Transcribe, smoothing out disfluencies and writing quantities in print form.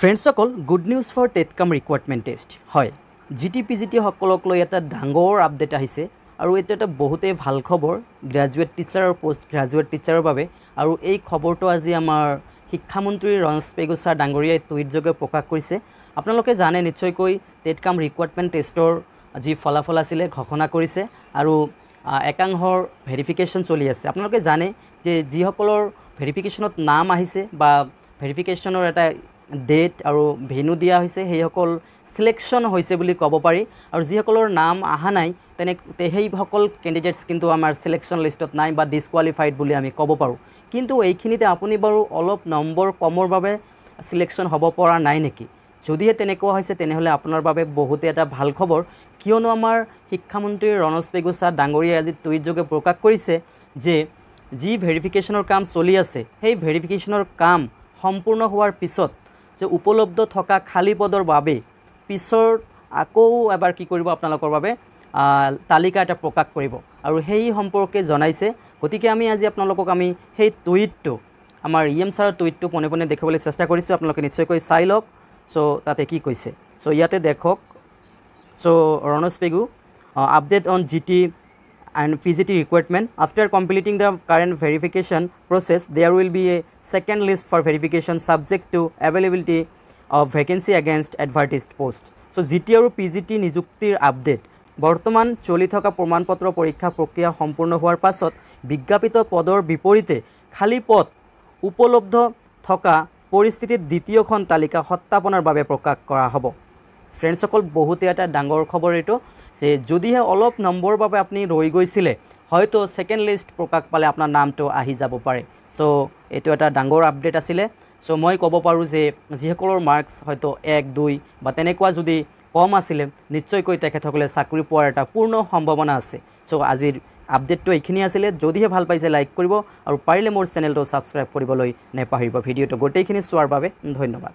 ফ্ৰেণ্ডসকল good news for টেটকাম recruitment test হয় GT PGT সকলক লৈ এটা ডাঙৰ আপডেট আহিছে আৰু এইটো এটা বহুতেই ভাল খবৰ গ্ৰেজুৱেট টিচাৰ আৰু পোষ্ট গ্ৰেজুৱেট টিচাৰৰ বাবে আৰু এই খবৰটো আজি আমাৰ শিক্ষামন্ত্ৰী ৰণোজ পেগু ছাৰ ডাঙৰীয়াই টুইট যোগে প্ৰকাশ কৰিছে। আপোনালোকে জানে নিশ্চয়কৈ টেটকাম ৰিক্ৰুইটমেণ্ট টেষ্টৰ যি ফলাফল আছিলে ঘোষণা কৰিছে আৰু একাংশৰ ভেৰিফিকেশ্যন চলি আছে। আপোনালোকে জানে যে যিসকলৰ ভেৰিফিকেশ্যনত নাম আহিছে বা ভেৰিফিকেশ্যনৰ এটা ডেট আৰু ভেনু দিয়া হৈছে সেইসকল সিলেকশ্যন হৈছে বুলি ক'ব পাৰি আৰু যিসকলৰ নাম আহা নাই সেইসকল কেণ্ডিডেটছ কিন্তু আমাৰ সিলেকশ্যন লিষ্টত নাই বা ডিছকুৱালিফাইড বুলি আমি ক'ব পাৰোঁ। কিন্তু এইখিনিতে আপুনি বাৰু অলপ নম্বৰ কমৰ বাবে সিলেকশ্যন হ'ব পৰা নাই নেকি? যদিহে তেনেকুৱা হৈছে তেনেহ'লে আপোনাৰ বাবে বহুতে এটা ভাল খবৰ, কিয়নো আমাৰ শিক্ষামন্ত্ৰী ৰণোজ পেগু ছাৰ ডাঙৰীয়াই আজি টুইট যোগে প্ৰকাশ কৰিছে যে যি ভেৰিফিকেশ্যনৰ কাম চলি আছে সেই ভেৰিফিকেশ্যনৰ কাম সম্পূৰ্ণ হোৱাৰ পিছত যে উপলব্ধ থকা খালী পদৰ বাবে পিছৰ আকৌ এবাৰ কি কৰিব আপোনালোকৰ বাবে তালিকা এটা প্ৰকাশ কৰিব আৰু সেই সম্পৰ্কে জনাইছে। গতিকে আমি আজি আপোনালোকক আমি সেই টুইটটো আমাৰ ছাৰৰ টুইটটো পোনে পোনে দেখাবলৈ চেষ্টা কৰিছোঁ, আপোনালোকে নিশ্চয়কৈ চাই লওক। চ' তাতে কি কৈছে, চ' ইয়াতে দেখক। চ' Ranoj Pegu update on GT and PGT requirement. After completing the current verification process, there will be a second list for verification subject to availability of vacancy against advertised posts. So GT আৰু PGT নিযুক্তিৰ update বৰ্তমান চলি থকা প্ৰমাণপত্ৰ পৰীক্ষা প্ৰক্ৰিয়া সম্পূৰ্ণ হোৱাৰ পাছত বিজ্ঞাপিত পদৰ বিপৰীতে খালী পদ উপলব্ধ থকা পৰিস্থিতিত দ্বিতীয়খন তালিকা সত্যাপনৰ বাবে প্ৰকাশ কৰা হ'ব। ফ্ৰেণ্ডসকল বহুতে এটা ডাঙৰ খবৰ এইটো যে যদিহে অলপ নম্বৰৰ বাবে আপুনি ৰৈ গৈছিলে হয়তো ছেকেণ্ড লিষ্ট প্ৰকাশ পালে আপোনাৰ নামটো আহি যাব পাৰে। চ' এইটো এটা ডাঙৰ আপডেট আছিলে। চ' মই ক'ব পাৰোঁ যে যিসকলৰ মাৰ্কছ হয়তো 1, 2 বা তেনেকুৱা যদি কম আছিলে নিশ্চয়কৈ তেখেতসকলে চাকৰি পোৱাৰ এটা পূৰ্ণ সম্ভাৱনা আছে। চ' আজিৰ আপডেটটো এইখিনি আছিলে। যদিহে ভাল পাইছে লাইক কৰিব আৰু পাৰিলে মোৰ চেনেলটো ছাবস্ক্ৰাইব কৰিবলৈ নেপাহৰিব। ভিডিঅ'টো গোটেইখিনি চোৱাৰ বাবে ধন্যবাদ।